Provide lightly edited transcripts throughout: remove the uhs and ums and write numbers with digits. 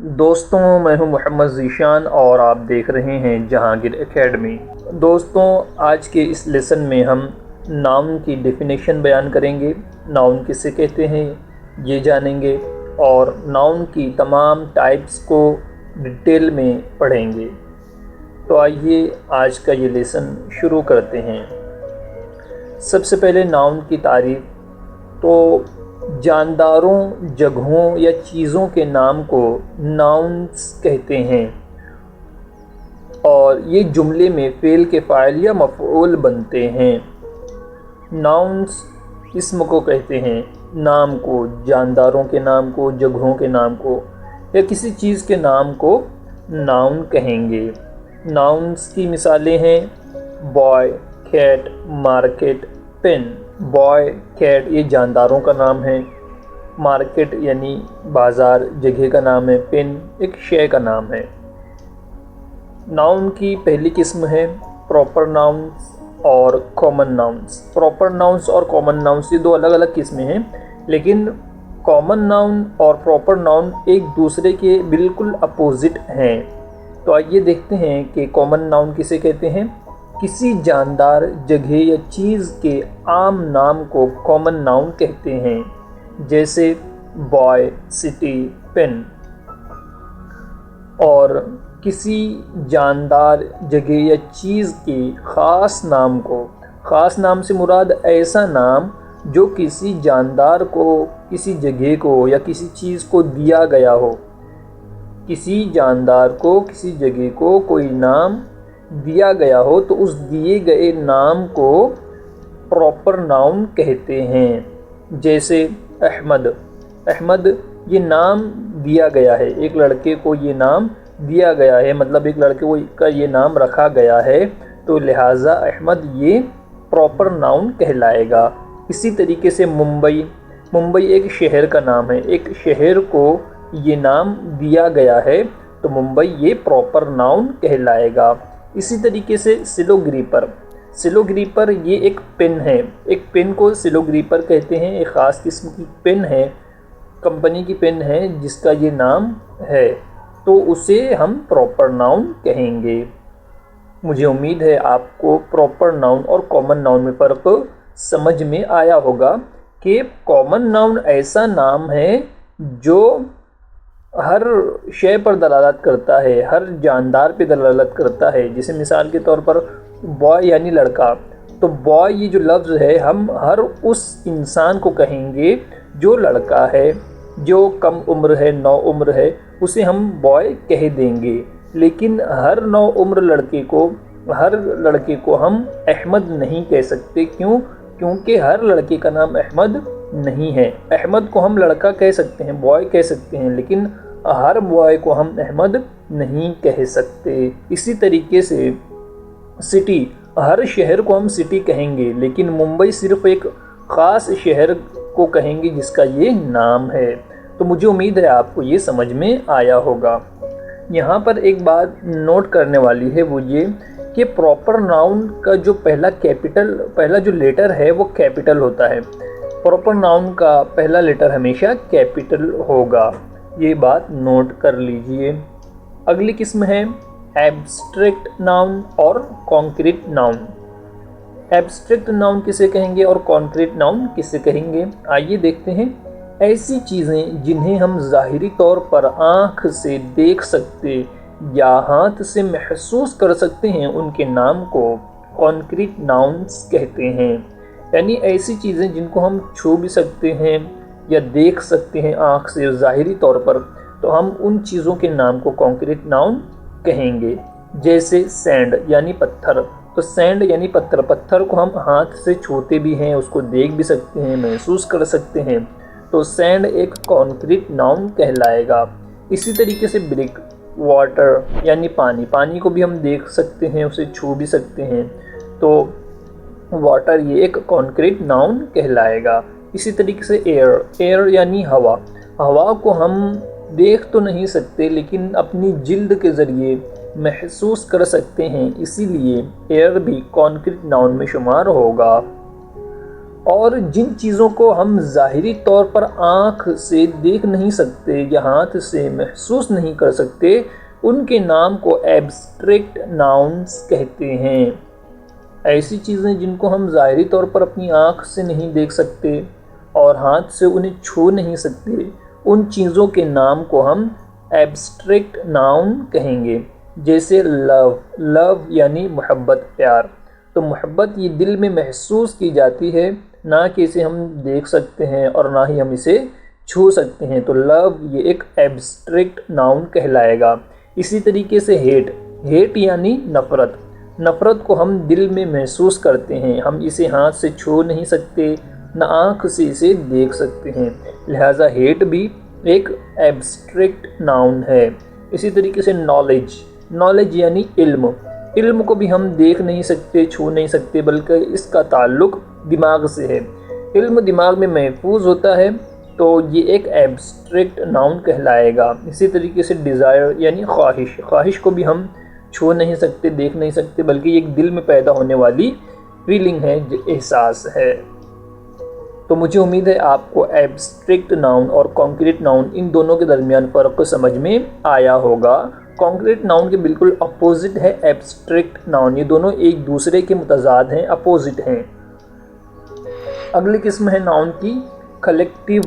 دوستوں، میں ہوں محمد ذیشان اور آپ دیکھ رہے ہیں جہانگیر اکیڈمی۔ دوستوں، آج کے اس لیسن میں ہم ناؤن کی ڈیفینیشن بیان کریں گے، ناؤن کسے کہتے ہیں یہ جانیں گے، اور ناؤن کی تمام ٹائپس کو ڈیٹیل میں پڑھیں گے۔ تو آئیے آج کا یہ لیسن شروع کرتے ہیں۔ سب سے پہلے ناؤن کی تعریف۔ تو جانداروں، جگہوں یا چیزوں کے نام کو ناؤنس کہتے ہیں، اور یہ جملے میں فعل کے فاعل یا مفعول بنتے ہیں۔ ناؤنس اسم کو کہتے ہیں، نام کو، جانداروں کے نام کو، جگہوں کے نام کو یا کسی چیز کے نام کو ناؤن کہیں گے۔ ناؤنس کی مثالیں ہیں بوائے، کیٹ، مارکیٹ، پن۔ بوائے، کیٹ یہ جانداروں کا نام ہے، مارکیٹ یعنی بازار، جگہ کا نام ہے، پن ایک شے کا نام ہے۔ ناؤن کی پہلی قسم ہے پراپر ناؤنس اور کامن ناؤنس۔ پراپر ناؤنس اور کامن ناؤنس یہ دو الگ الگ قسمیں ہیں، لیکن کامن ناؤن اور پراپر ناؤن ایک دوسرے کے بالکل اپوزٹ ہیں۔ تو آئیے دیکھتے ہیں کہ کامن ناؤن کسے کہتے ہیں۔ کسی جاندار، جگہ یا چیز کے عام نام کو کامن ناؤن کہتے ہیں، جیسے بوائے، سٹی، پن۔ اور کسی جاندار، جگہ یا چیز کے خاص نام کو، خاص نام سے مراد ایسا نام جو کسی جاندار کو، کسی جگہ کو یا کسی چیز کو دیا گیا ہو۔ کسی جاندار کو، کسی جگہ کو کوئی نام دیا گیا ہو تو اس دیے گئے نام کو پراپر ناؤن کہتے ہیں، جیسے احمد۔ احمد یہ نام دیا گیا ہے، ایک لڑکے کو یہ نام دیا گیا ہے، مطلب ایک لڑکے کا یہ نام رکھا گیا ہے، تو لہٰذا احمد یہ پراپر ناؤن کہلائے گا۔ اسی طریقے سے ممبئی۔ ممبئی ایک شہر کا نام ہے، ایک شہر کو یہ نام دیا گیا ہے تو ممبئی یہ پراپر ناؤن کہلائے گا۔ اسی طریقے سے سلو گریپر۔ سلو گریپر یہ ایک پن ہے، ایک پن کو سلو گریپر کہتے ہیں، ایک خاص قسم کی پن ہے، کمپنی کی پن ہے جس کا یہ نام ہے، تو اسے ہم پراپر ناؤن کہیں گے۔ مجھے امید ہے آپ کو پراپر ناؤن اور کامن ناؤن میں فرق سمجھ میں آیا ہوگا کہ کامن ناؤن ایسا نام ہے جو ہر شے پر دلالت کرتا ہے، ہر جاندار پہ دلالت کرتا ہے، جیسے مثال کے طور پر بوائے یعنی لڑکا، تو بوائے یہ جو لفظ ہے ہم ہر اس انسان کو کہیں گے جو لڑکا ہے، جو کم عمر ہے، نو عمر ہے، اسے ہم بوائے کہہ دیں گے۔ لیکن ہر نو عمر لڑکے کو، ہر لڑکے کو ہم احمد نہیں کہہ سکتے۔ کیونکہ ہر لڑکے کا نام احمد نہیں ہے۔ احمد کو ہم لڑکا کہہ سکتے ہیں، بوائے کہہ سکتے ہیں، لیکن ہر بوائے کو ہم احمد نہیں کہہ سکتے۔ اسی طریقے سے سٹی، ہر شہر کو ہم سٹی کہیں گے، لیکن ممبئی صرف ایک خاص شہر کو کہیں گے جس کا یہ نام ہے۔ تو مجھے امید ہے آپ کو یہ سمجھ میں آیا ہوگا۔ یہاں پر ایک بات نوٹ کرنے والی ہے، وہ یہ کہ پراپر ناؤن کا جو پہلا جو لیٹر ہے وہ کیپٹل ہوتا ہے۔ پراپر ناؤن کا پہلا لیٹر ہمیشہ کیپٹل ہوگا، یہ بات نوٹ کر لیجئے۔ اگلی قسم ہے ایبسٹریکٹ ناؤن اور کانکریٹ ناؤن۔ ایبسٹریکٹ ناؤن کسے کہیں گے اور کانکریٹ ناؤن کسے کہیں گے؟ آئیے دیکھتے ہیں۔ ایسی چیزیں جنہیں ہم ظاہری طور پر آنکھ سے دیکھ سکتے یا ہاتھ سے محسوس کر سکتے ہیں، ان کے نام کو کانکریٹ ناؤنس کہتے ہیں۔ یعنی ایسی چیزیں جن کو ہم چھو بھی سکتے ہیں یا دیکھ سکتے ہیں آنکھ سے ظاہری طور پر، تو ہم ان چیزوں کے نام کو کانکریٹ ناؤن کہیں گے، جیسے سینڈ یعنی پتھر۔ تو سینڈ یعنی پتھر، پتھر کو ہم ہاتھ سے چھوتے بھی ہیں، اس کو دیکھ بھی سکتے ہیں، محسوس کر سکتے ہیں، تو سینڈ ایک کانکریٹ ناؤن کہلائے گا۔ اسی طریقے سے برک، واٹر یعنی پانی، پانی کو بھی ہم دیکھ سکتے ہیں، اسے چھو بھی سکتے ہیں، تو واٹر یہ ایک کانکریٹ ناؤن کہلائے گا۔ اسی طریقے سے ایئر، ایئر یعنی ہوا، ہوا کو ہم دیکھ تو نہیں سکتے لیکن اپنی جلد کے ذریعے محسوس کر سکتے ہیں، اسی لیے ایئر بھی کانکریٹ ناؤن میں شمار ہوگا۔ اور جن چیزوں کو ہم ظاہری طور پر آنکھ سے دیکھ نہیں سکتے یا ہاتھ سے محسوس نہیں کر سکتے ان کے نام کو ایبسٹریکٹ ناؤنس کہتے ہیں۔ ایسی چیزیں جن کو ہم ظاہری طور پر اپنی آنکھ سے نہیں دیکھ سکتے اور ہاتھ سے انہیں چھو نہیں سکتے، ان چیزوں کے نام کو ہم ایبسٹریکٹ ناؤن کہیں گے۔ جیسے لو یعنی محبت، پیار۔ تو محبت یہ دل میں محسوس کی جاتی ہے، نہ کہ اسے ہم دیکھ سکتے ہیں اور نہ ہی ہم اسے چھو سکتے ہیں، تو لو یہ ایک ایبسٹریکٹ ناؤن کہلائے گا۔ اسی طریقے سے ہیٹ یعنی نفرت۔ نفرت کو ہم دل میں محسوس کرتے ہیں، ہم اسے ہاتھ سے چھو نہیں سکتے، نہ آنکھ سے اسے دیکھ سکتے ہیں، لہٰذا ہیٹ بھی ایک ایبسٹریکٹ ناؤن ہے۔ اسی طریقے سے نالج یعنی علم کو بھی ہم دیکھ نہیں سکتے، چھو نہیں سکتے، بلکہ اس کا تعلق دماغ سے ہے۔ علم دماغ میں محفوظ ہوتا ہے تو یہ ایک ایبسٹریکٹ ناؤن کہلائے گا۔ اسی طریقے سے ڈیزائر یعنی خواہش کو بھی ہم چھو نہیں سکتے، دیکھ نہیں سکتے، بلکہ یہ ایک دل میں پیدا ہونے والی فیلنگ ہے، جو احساس ہے۔ تو مجھے امید ہے آپ کو ایبسٹریکٹ ناؤن اور کانکریٹ ناؤن ان دونوں کے درمیان فرق سمجھ میں آیا ہوگا۔ کانکریٹ ناؤن کے بالکل اپوزٹ ہے ایبسٹریکٹ ناؤن، یہ دونوں ایک دوسرے کے متضاد ہیں، اپوزٹ ہیں۔ اگلی قسم ہے ناؤن کی کلیکٹیو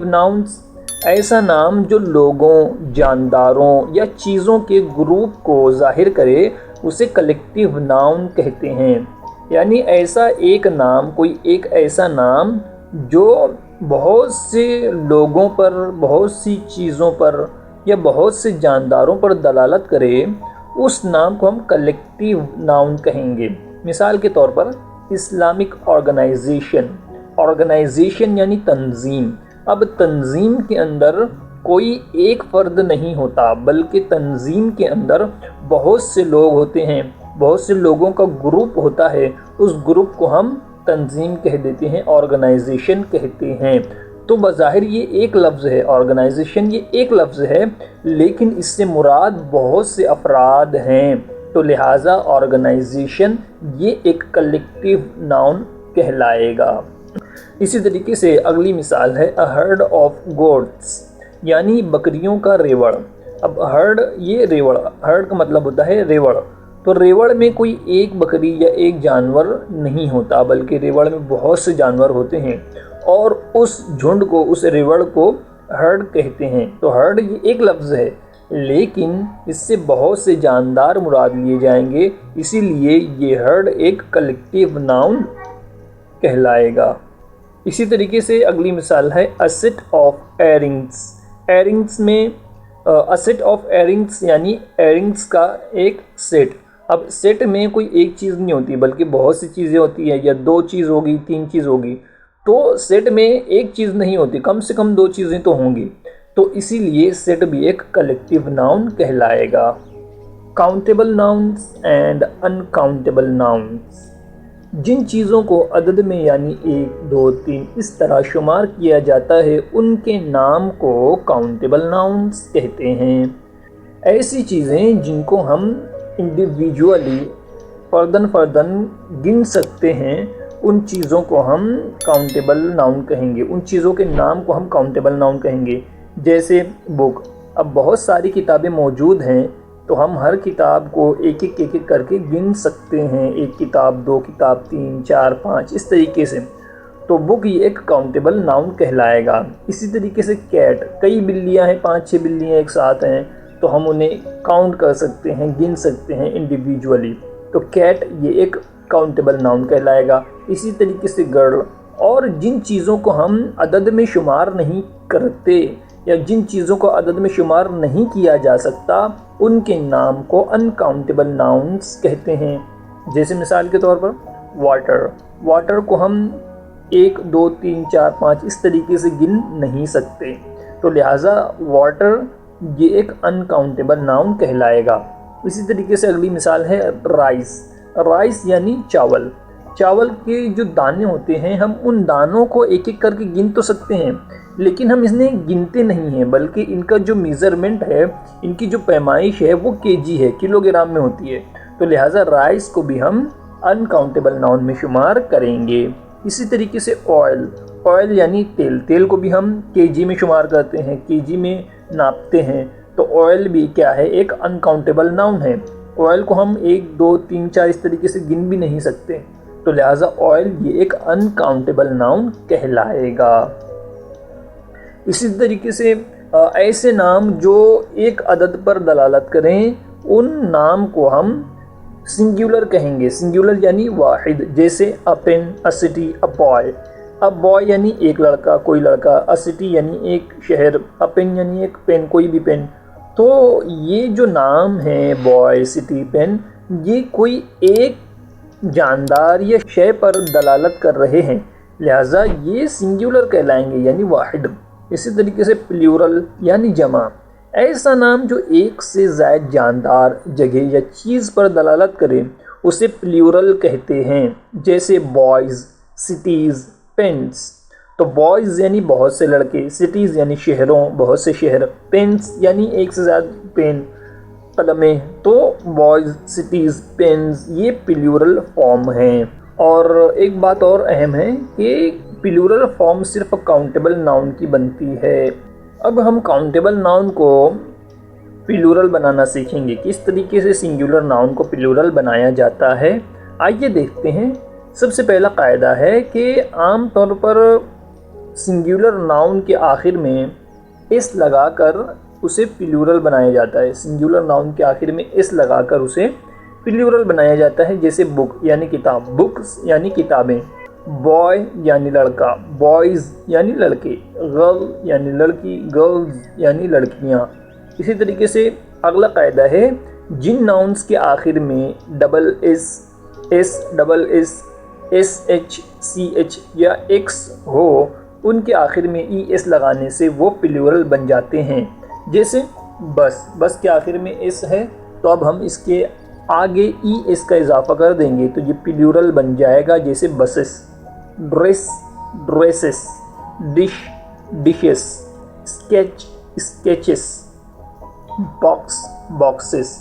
ناؤنز۔ ایسا نام جو لوگوں، جانداروں یا چیزوں کے گروپ کو ظاہر کرے اسے کلیکٹیو ناؤن کہتے ہیں۔ یعنی ایسا ایک نام، کوئی ایک ایسا نام جو بہت سے لوگوں پر، بہت سی چیزوں پر یا بہت سے جانداروں پر دلالت کرے، اس نام کو ہم کلیکٹیو ناؤن کہیں گے۔ مثال کے طور پر اسلامک آرگنائزیشن یعنی تنظیم۔ اب تنظیم کے اندر کوئی ایک فرد نہیں ہوتا، بلکہ تنظیم کے اندر بہت سے لوگ ہوتے ہیں، بہت سے لوگوں کا گروپ ہوتا ہے، اس گروپ کو ہم تنظیم کہہ دیتے ہیں، آرگنائزیشن کہتے ہیں۔ تو بظاہر یہ ایک لفظ ہے، آرگنائزیشن یہ ایک لفظ ہے، لیکن اس سے مراد بہت سے افراد ہیں، تو لہٰذا آرگنائزیشن یہ ایک کلیکٹیو ناؤن کہلائے گا۔ اسی طریقے سے اگلی مثال ہے a herd of goats یعنی بکریوں کا ریوڑ۔ اب ہرڈ کا مطلب ہوتا ہے ریوڑ، تو ریوڑ میں کوئی ایک بکری یا ایک جانور نہیں ہوتا، بلکہ ریوڑ میں بہت سے جانور ہوتے ہیں اور اس جھنڈ کو، اس ریوڑ کو ہرڈ کہتے ہیں۔ تو ہرڈ یہ ایک لفظ ہے، لیکن اس سے بہت سے جاندار مراد لیے جائیں گے، اسی لیے یہ ہرڈ ایک کلیکٹیو ناؤن کہلائے گا۔ اسی طریقے سے اگلی مثال ہے a set of earrings۔ Earrings میں a set of earrings یعنی ایرنگس کا ایک سیٹ۔ اب سیٹ میں کوئی ایک چیز نہیں ہوتی، بلکہ بہت سی چیزیں ہوتی ہیں، یا دو چیز ہوگی، تین چیز ہوگی، تو سیٹ میں ایک چیز نہیں ہوتی، کم سے کم دو چیزیں تو ہوں گی، تو اسی لیے سیٹ بھی ایک کلیکٹیو ناؤن کہلائے گا۔ Countable nouns and uncountable nouns. جن چیزوں کو عدد میں یعنی 1، 2، 3 اس طرح شمار کیا جاتا ہے ان کے نام کو کاؤنٹیبل ناؤنز کہتے ہیں۔ ایسی چیزیں جن کو ہم انڈیویجولی فرداً گن سکتے ہیں ان چیزوں کو ہم کاؤنٹیبل ناؤن کہیں گے، ان چیزوں کے نام کو ہم کاؤنٹیبل ناؤن کہیں گے۔ جیسے بک، اب بہت ساری کتابیں موجود ہیں تو ہم ہر کتاب کو ایک ایک کر کے گن سکتے ہیں، ایک کتاب، 2 کتاب، 3، 4، 5 اس طریقے سے، تو بک یہ ایک کاؤنٹیبل ناؤن کہلائے گا۔ اسی طریقے سے کیٹ، کئی بلیاں ہیں، 5-6 بلیاں ایک ساتھ ہیں تو ہم انہیں کاؤنٹ کر سکتے ہیں، گن سکتے ہیں انڈیویجولی، تو کیٹ یہ ایک کاؤنٹیبل ناؤن کہلائے گا۔ اسی طریقے سے گرل، اور جن چیزوں کو ہم عدد میں شمار نہیں کرتے یا جن چیزوں کو عدد میں شمار نہیں کیا جا سکتا ان کے نام کو انکاؤنٹیبل ناؤنز کہتے ہیں۔ جیسے مثال کے طور پر واٹر کو ہم 1، 2، 3، 4، 5 اس طریقے سے گن نہیں سکتے، تو لہٰذا واٹر یہ ایک انکاؤنٹیبل ناؤن کہلائے گا۔ اسی طریقے سے اگلی مثال ہے رائس یعنی چاول کے جو دانے ہوتے ہیں ہم ان دانوں کو ایک ایک کر کے گن تو سکتے ہیں، لیکن ہم انہیں گنتے نہیں ہیں، بلکہ ان کا جو میزرمنٹ ہے، ان کی جو پیمائش ہے وہ kg ہے، کلو گرام میں ہوتی ہے، تو لہٰذا رائس کو بھی ہم انکاؤنٹیبل ناؤن میں شمار کریں گے۔ اسی طریقے سے آئل یعنی تیل کو بھی ہم کے جی میں شمار کرتے ہیں، کے جی میں ناپتے ہیں، تو آئل بھی کیا ہے؟ ایک انکاؤنٹیبل ناؤن ہے۔ آئل کو ہم 1 2 3 4 اس طریقے سے گن بھی نہیں سکتے، تو لہٰذا آئل یہ ایک انکاؤنٹیبل ناؤن کہلائے گا۔ اسی طریقے سے ایسے نام جو ایک عدد پر دلالت کریں ان نام کو ہم سنگیولر کہیں گے، سنگیولر یعنی واحد، جیسے a pen, a city, a boy. اب بوائے یعنی ایک لڑکا، کوئی لڑکا، اے سٹی یعنی ایک شہر، اے پین یعنی ایک پین، کوئی بھی پین۔ تو یہ جو نام ہیں بوائے، سٹی، پین، یہ کوئی ایک جاندار یا شے پر دلالت کر رہے ہیں، لہٰذا یہ سنگیولر کہلائیں گے یعنی واحد۔ اسی طریقے سے پلیورل یعنی جمع، ایسا نام جو ایک سے زائد جاندار، جگہ یا چیز پر دلالت کرے اسے پلیورل کہتے ہیں، جیسے بوائز، سٹیز، پینس۔ تو بوائز یعنی بہت سے لڑکے، سٹیز یعنی شہروں، بہت سے شہر، پینس یعنی ایک سے زائد پین، قلمیں۔ تو بوائز، سٹیز، پینس یہ پلیورل فارم ہیں۔ اور ایک بات اور اہم ہے کہ پلیورل فارم صرف کاؤنٹیبل ناؤن کی بنتی ہے۔ اب ہم کاؤنٹیبل ناؤن کو پلیورل بنانا سیکھیں گے، کس طریقے سے سنگیولر ناؤن کو پلیورل بنایا جاتا ہے، آئیے دیکھتے ہیں۔ سب سے پہلا قاعدہ ہے کہ عام طور پر سنگیولر ناؤن کے آخر میں ایس لگا کر اسے پلیورل بنایا جاتا ہے، سنگیولر ناؤن کے آخر میں ایس لگا کر اسے پلیورل بنایا جاتا ہے، جیسے بک یعنی کتاب، بکس یعنی کتابیں، بوائے یعنی لڑکا، بوائز یعنی لڑکے، گرل یعنی لڑکی، گرلز یعنی لڑکیاں۔ اسی طریقے سے اگلا قاعدہ ہے، جن ناؤنس کے آخر میں double S, S double S, S H, C H یا ایکس ہو، ان کے آخر میں ای ایس لگانے سے وہ پلیورل بن جاتے ہیں، جیسے بس کے آخر میں ایس ہے تو اب ہم اس کے آگے ای ایس کا اضافہ کر دیں گے تو یہ پلیورل بن جائے گا، جیسے buses, dress, dresses, dish, dishes, sketch, sketches, box, boxes.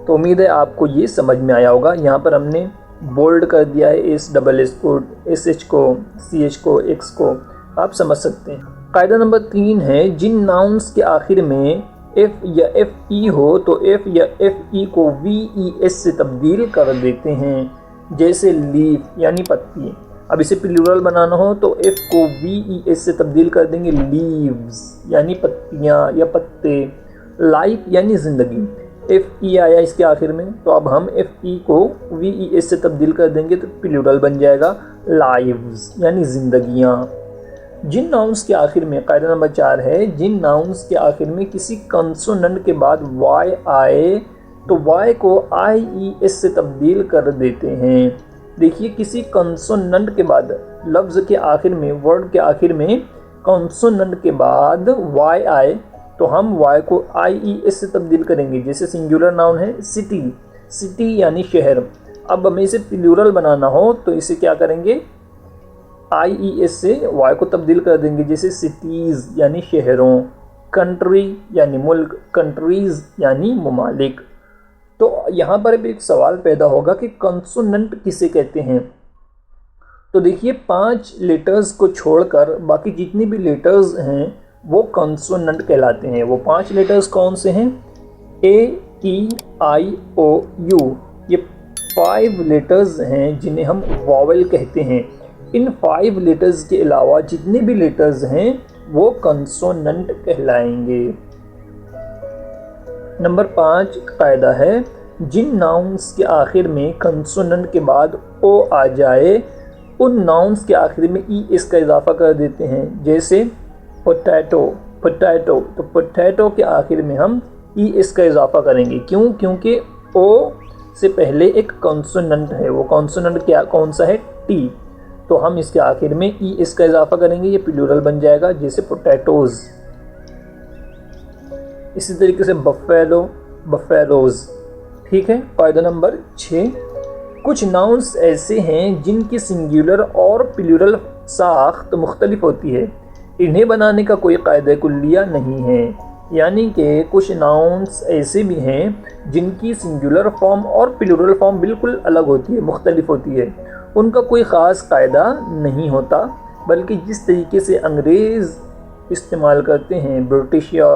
تو امید ہے آپ کو یہ سمجھ میں آیا ہوگا۔ یہاں پر ہم نے بولڈ کر دیا ہے ایس ڈبل ایس کو، ایس ایچ کو، سی ایچ کو، ایکس کو، آپ سمجھ سکتے ہیں۔ قاعدہ نمبر 3 ہے، جن ناؤنس کے آخر میں ایف یا ایف ای ہو تو ایف یا ایف ای کو وی ای ایس سے تبدیل کر دیتے ہیں، جیسے لیف یعنی پتی۔ اب اسے پلیورل بنانا ہو تو ایف کو وی ای ایس سے تبدیل کر دیں گے، لیوز یعنی پتیاں یا پتے، لائف یعنی زندگی۔ ایف ای آیا اس کے آخر میں تو اب ہم ایف ای کو وی ای ایس سے تبدیل کر دیں گے تو پلیورل بن جائے گا، لائفز یعنی زندگیاں۔ جن ناؤنس کے آخر میں، قاعدہ نمبر 4 ہے، جن ناؤنس کے آخر میں کسی کنسوننٹ کے بعد وائی آئے تو وائی کو آئی ای ایس سے تبدیل کر دیتے ہیں۔ دیکھیے کسی کنسوننٹ کے بعد، لفظ کے آخر میں، ورڈ کے آخر میں کنسوننٹ کے بعد وائی آئے تو ہم وائی کو آئی ای ایس سے تبدیل کریں گے، جیسے سنگولر ناؤن ہے سٹی، سٹی یعنی شہر۔ اب ہمیں اسے پلیورل بنانا ہو تو اسے کیا کریں گے، آئی ای ایس سے وائی کو تبدیل کر دیں گے، جیسے سٹیز یعنی شہروں، کنٹری یعنی ملک، کنٹریز یعنی ممالک۔ تو یہاں پر بھی ایک سوال پیدا ہوگا کہ کنسوننٹ کسے کہتے ہیں؟ تو دیکھیے 5 لیٹرز کو چھوڑ کر باقی جتنی بھی لیٹرز ہیں وہ کنسوننٹ کہلاتے ہیں۔ وہ 5 لیٹرز کون سے ہیں؟ اے، ای، آئی، او، یو، یہ 5 لیٹرز ہیں جنہیں ہم واول کہتے ہیں۔ ان 5 لیٹرز کے علاوہ جتنے بھی لیٹرز ہیں وہ کنسوننٹ کہلائیں گے۔ نمبر 5 قاعدہ ہے، جن ناؤنس کے آخر میں کنسوننٹ کے بعد او آ جائے ان ناؤنس کے آخر میں ای ایس کا اضافہ کر دیتے ہیں، جیسے پوٹیٹو، پوٹیٹو، تو پوٹیٹو کے آخر میں ہم ای ایس کا اضافہ کریں گے۔ کیوں؟ کیونکہ او سے پہلے ایک کنسوننٹ ہے، وہ کنسوننٹ کیا کون سا ہے؟ ٹی، تو ہم اس کے آخر میں ای ایس کا اضافہ کریں گے، یہ پلیورل بن جائے گا، جیسے پوٹیٹوز۔ اسی طریقے سے بفیلو، بفیلوز۔ ٹھیک ہے۔ قاعدہ نمبر 6، کچھ ناؤنس ایسے ہیں جن کی سنگیولر اور پلیورل ساخت مختلف ہوتی ہے، انہیں بنانے کا کوئی قاعدہ کلیہ نہیں ہے۔ یعنی کہ کچھ ناؤنس ایسے بھی ہیں جن کی سنگولر فارم اور پلورل فارم بالکل الگ ہوتی ہے، مختلف ہوتی ہے، ان کا کوئی خاص قاعدہ نہیں ہوتا، بلکہ جس طریقے سے انگریز استعمال کرتے ہیں، برٹش یا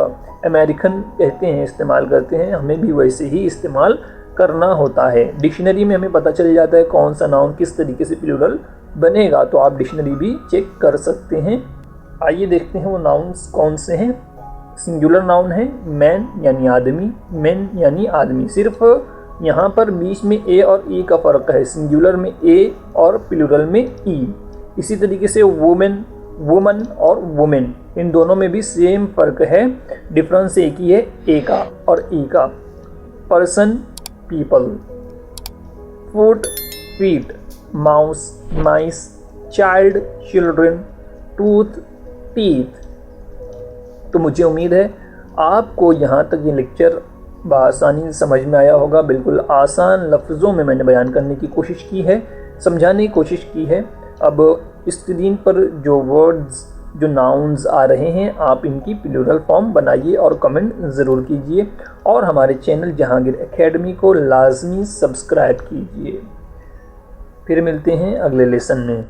امریکن کہتے ہیں استعمال کرتے ہیں، ہمیں بھی ویسے ہی استعمال کرنا ہوتا ہے۔ ڈکشنری میں ہمیں پتہ چل جاتا ہے کون سا ناؤن کس طریقے سے پلورل بنے گا، تو آپ ڈکشنری بھی چیک کر سکتے ہیں۔ آئیے دیکھتے ہیں وہ ناؤنس کون سے ہیں۔ سنگولر ناؤن ہے مین یعنی آدمی، مین یعنی آدمی، صرف یہاں پر بیچ میں اے اور ای کا فرق ہے، سنگولر میں اے اور پلورل میں ای۔ اسی طریقے سے وومن، وومن اور وومن، ان دونوں میں بھی سیم فرق ہے، ڈفرنس ایک ہی ہے اے کا اور ای کا۔ Person, people, foot, feet, mouse, mice, child, children, tooth, teeth. تو مجھے امید ہے آپ کو یہاں تک یہ لیکچر بآسانی سمجھ میں آیا ہوگا۔ بالکل آسان لفظوں میں نے بیان کرنے کی کوشش کی ہے، سمجھانے کی کوشش کی ہے۔ اب اسکرین پر جو ورڈز، جو ناؤنز آ رہے ہیں، آپ ان کی پلورل فارم بنائیے اور کمنٹ ضرور کیجیے، اور ہمارے چینل جہانگیر اکیڈمی کو لازمی سبسکرائب کیجیے۔ پھر ملتے ہیں اگلے لیسن میں۔